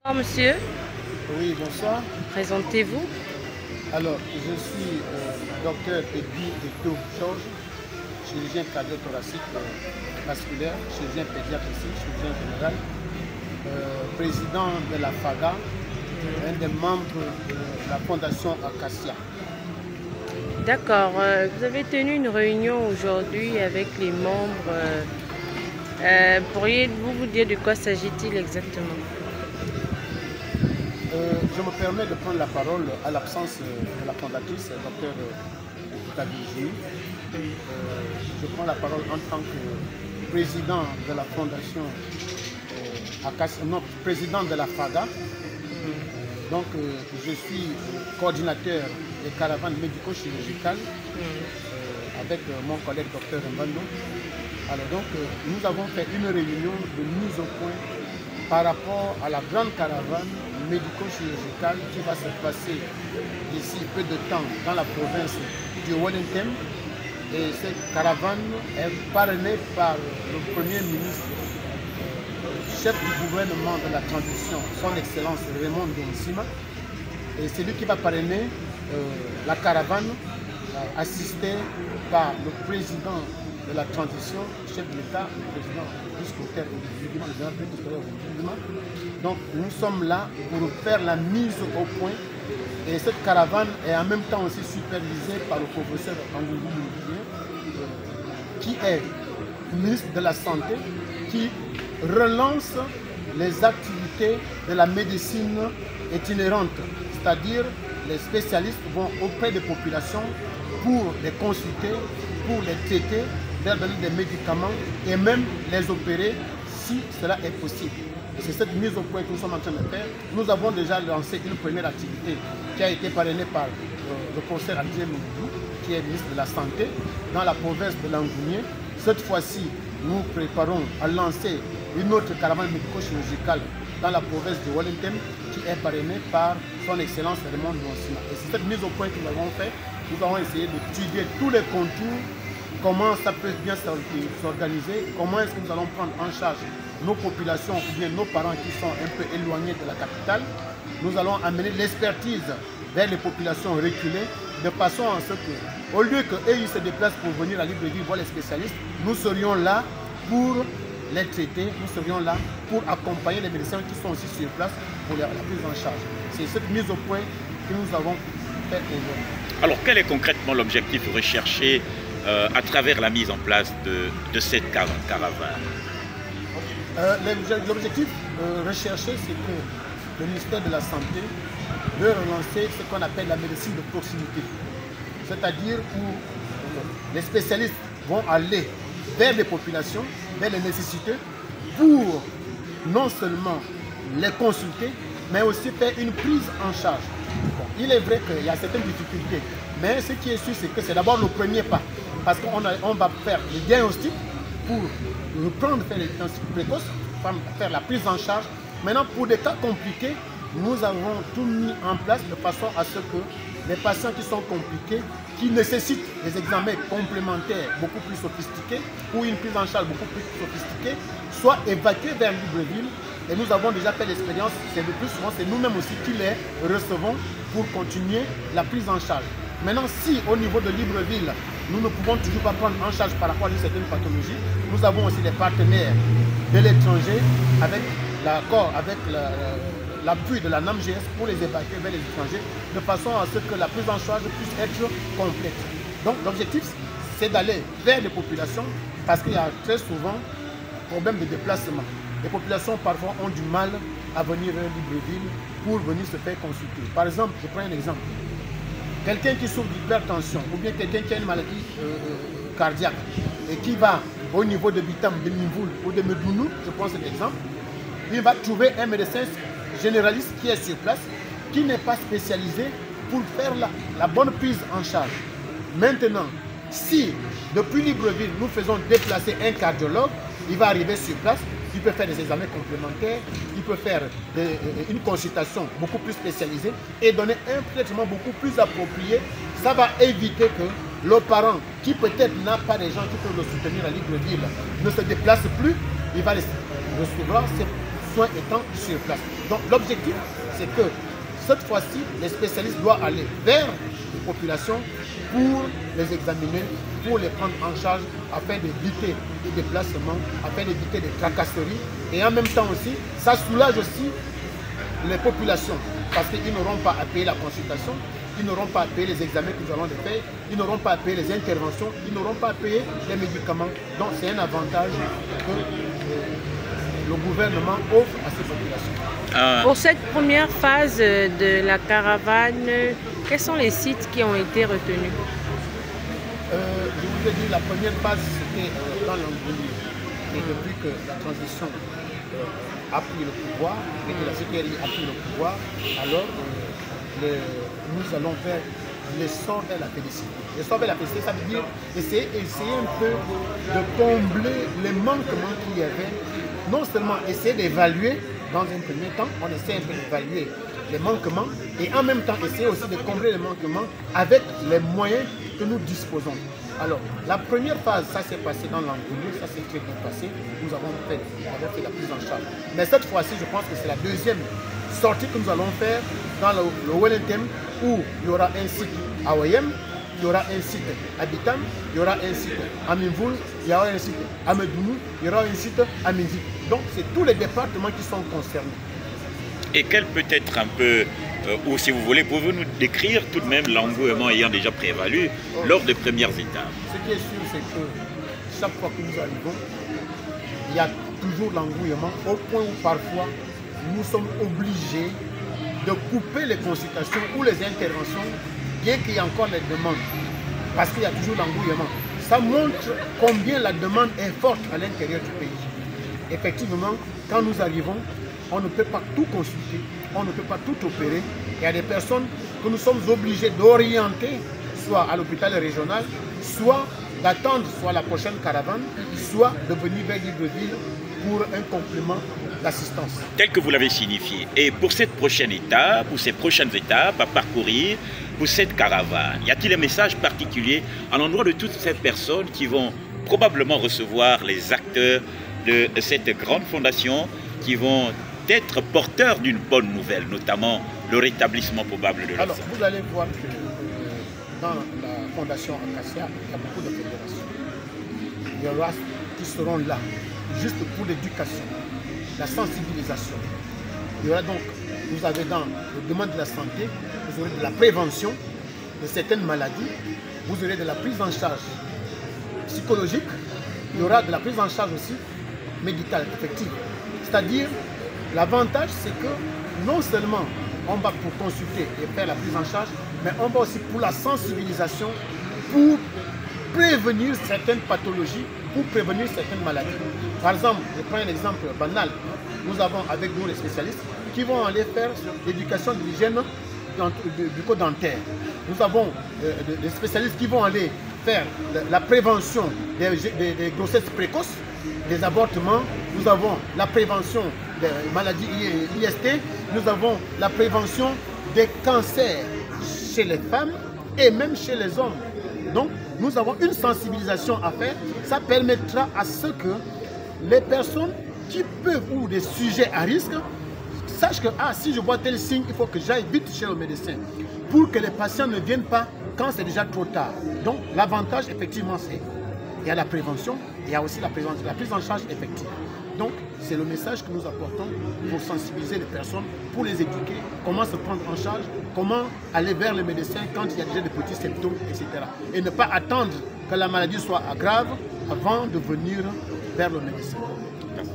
Bonsoir monsieur, Oui, bonsoir. présentez-vous. Alors, je suis docteur Eddy Eto Georges, chirurgien cardio-thoracique vasculaire, chirurgien pédiatre ici, chirurgien général, président de la FAGA, un des membres de la fondation Acacia. D'accord, vous avez tenu une réunion aujourd'hui avec les membres. Pourriez-vous vous dire de quoi s'agit-il exactement? Je me permets de prendre la parole à l'absence de la fondatrice, docteur Kadiji. Je prends la parole en tant que président de la fondation Acacia, non, président de la FAGA. Donc, je suis coordinateur des caravanes médico-chirurgicales avec mon collègue docteur Mbando. Alors donc, nous avons fait une réunion de mise au point par rapport à la grande caravane médico-chirurgicale qui va se passer d'ici peu de temps dans la province du Wellington. Et cette caravane est parrainée par le Premier ministre, chef du gouvernement de la transition, son Excellence Raymond Donsima. Et c'est lui qui va parrainer la caravane, assistée par le président de la transition, chef de l'État, le président du Donc nous sommes là pour faire la mise au point. Et cette caravane est en même temps aussi supervisée par le professeur Angoulou, qui est ministre de la Santé, qui relance les activités de la médecine itinérante, c'est-à-dire les spécialistes vont auprès des populations pour les consulter, pour les traiter, leur donner des médicaments et même les opérer si cela est possible. Et c'est cette mise au point que nous sommes en train de faire. Nous avons déjà lancé une première activité qui a été parrainée par le professeur Adrien Moudou, qui est ministre de la Santé, dans la province de Langounier. Cette fois-ci, nous préparons à lancer une autre caravane médico-chirurgicale dans la province de Wellington, qui est parrainée par son Excellence Raymond Donsima. Et c'est cette mise au point que nous avons fait. Nous avons essayé d'étudier tous les contours, comment ça peut bien s'organiser, comment est-ce que nous allons prendre en charge nos populations ou bien nos parents qui sont un peu éloignés de la capitale. Nous allons amener l'expertise vers les populations reculées, de façon à ce que, au lieu qu'eux se déplacent pour venir à Libreville voir les spécialistes, nous serions là pour les traiter, nous serions là pour accompagner les médecins qui sont aussi sur place pour la prise en charge. C'est cette mise au point que nous avons fait aujourd'hui. Alors quel est concrètement l'objectif recherché à travers la mise en place de cette caravane? L'objectif recherché, c'est que le ministère de la Santé veut relancer ce qu'on appelle la médecine de proximité. C'est-à-dire où les spécialistes vont aller vers les populations, vers les nécessités, pour non seulement les consulter, mais aussi faire une prise en charge. Bon, il est vrai qu'il y a certaines difficultés, mais ce qui est sûr, c'est que c'est d'abord le premier pas. Parce qu'on va faire le diagnostic pour reprendre, faire les diagnostics précoces, faire la prise en charge. Maintenant, pour des cas compliqués, nous avons tout mis en place de façon à ce que les patients qui sont compliqués, qui nécessitent des examens complémentaires beaucoup plus sophistiqués ou une prise en charge beaucoup plus sophistiquée, soient évacués vers Libreville. Et nous avons déjà fait l'expérience, c'est le plus souvent, c'est nous-mêmes aussi qui les recevons pour continuer la prise en charge. Maintenant, si au niveau de Libreville, nous ne pouvons toujours pas prendre en charge par rapport à une certaine pathologie, nous avons aussi des partenaires de l'étranger avec l'accord, avec l'appui de la NAMGS pour les évacuer vers les étrangers, de façon à ce que la prise en charge puisse être complète. Donc l'objectif, c'est d'aller vers les populations, parce qu'il y a très souvent problème de déplacement. Les populations parfois ont du mal à venir vers Libreville pour venir se faire consulter. Par exemple, je prends un exemple. Quelqu'un qui souffre d'hypertension ou bien quelqu'un qui a une maladie cardiaque et qui va au niveau de Bitam, de Mimboul ou de Medounou, je prends cet exemple, il va trouver un médecin généraliste qui est sur place, qui n'est pas spécialisé pour faire la bonne prise en charge. Maintenant, si depuis Libreville, nous faisons déplacer un cardiologue, il va arriver sur place, il peut faire des examens complémentaires, il peut faire une consultation beaucoup plus spécialisée et donner un traitement beaucoup plus approprié. Ça va éviter que le parent, qui peut-être n'a pas des gens qui peuvent le soutenir à Libreville, ne se déplace plus, il va recevoir ses soins étant sur place. Donc l'objectif, c'est que cette fois-ci, les spécialistes doivent aller vers les populations pour les examiner, pour les prendre en charge, afin d'éviter les déplacements, afin d'éviter des tracasseries. Et en même temps aussi, ça soulage aussi les populations, parce qu'ils n'auront pas à payer la consultation, ils n'auront pas à payer les examens que nous allons les faire, ils n'auront pas à payer les interventions, ils n'auront pas à payer les médicaments. Donc c'est un avantage que le gouvernement offre à ces populations. Pour cette première phase de la caravane, quels sont les sites qui ont été retenus? Je vous ai dit, la première phase, c'était dans l'Angoulême. Et depuis que la transition a pris le pouvoir, et que la CPRI a pris le pouvoir, alors nous allons vers l'essor de la félicité. L'essor de la félicité, ça veut dire essayer un peu de combler les manquements qu'il y avait. Non seulement essayer d'évaluer, dans un premier temps, on essaie un peu d'évaluer les manquements et en même temps essayer aussi de combler les manquements avec les moyens que nous disposons. Alors, la première phase, ça s'est passé dans l'Angoulême, ça s'est très bien passé. Nous avons fait la prise en charge. Mais cette fois-ci, je pense que c'est la deuxième sortie que nous allons faire dans le Wellington, où il y aura un site à Oyem, il y aura un site à Bitam, il y aura un site à Minvoul, il y aura un site à Medounou, il y aura un site à Minzi. Donc, c'est tous les départements qui sont concernés. Et quel peut être un peu, ou si vous voulez, pouvez-vous nous décrire tout de même l'engouement ayant déjà prévalu lors des premières étapes? Ce qui est sûr, c'est que chaque fois que nous arrivons, il y a toujours l'engouement, au point où parfois nous sommes obligés de couper les consultations ou les interventions bien qu'il y ait encore les demandes. Parce qu'il y a toujours l'engouement. Ça montre combien la demande est forte à l'intérieur du pays. Effectivement, quand nous arrivons, on ne peut pas tout consulter, on ne peut pas tout opérer. Il y a des personnes que nous sommes obligés d'orienter, soit à l'hôpital régional, soit d'attendre soit la prochaine caravane, soit de venir vers Libreville pour un complément d'assistance. Tel que vous l'avez signifié. Et pour cette prochaine étape, ou ces prochaines étapes à parcourir, pour cette caravane, y a-t-il un message particulier à l'endroit de toutes ces personnes qui vont probablement recevoir les acteurs de cette grande fondation, qui vont être porteurs d'une bonne nouvelle, notamment le rétablissement probable de leur Alors, santé? vous allez voir que dans la fondation Acacia, il y a beaucoup de fédérations. Il y aura qui seront là, juste pour l'éducation, la sensibilisation. Il y aura donc, vous avez dans le domaine de la santé, vous aurez de la prévention de certaines maladies, vous aurez de la prise en charge psychologique, il y aura de la prise en charge aussi médicale, effective. C'est-à-dire, l'avantage, c'est que non seulement on va pour consulter et faire la prise en charge, mais on va aussi pour la sensibilisation, pour prévenir certaines pathologies, pour prévenir certaines maladies. Par exemple, je prends un exemple banal. Nous avons avec nous les spécialistes qui vont aller faire l'éducation de l'hygiène du code dentaire. Nous avons des spécialistes qui vont aller faire la prévention des grossesses précoces, des avortements. Nous avons la prévention des maladies IST. Nous avons la prévention des cancers chez les femmes et même chez les hommes. Donc, nous avons une sensibilisation à faire. Ça permettra à ce que les personnes qui peuvent ou des sujets à risque sachent que si je vois tel signe, il faut que j'aille vite chez le médecin pour que les patients ne viennent pas quand c'est déjà trop tard. Donc, l'avantage, effectivement, c'est il y a la prévention, il y a aussi la prise en charge effective. Donc, c'est le message que nous apportons pour sensibiliser les personnes, pour les éduquer, comment se prendre en charge, comment aller vers le médecin quand il y a déjà des petits symptômes, etc. Et ne pas attendre que la maladie soit grave avant de venir vers le médecin. Merci.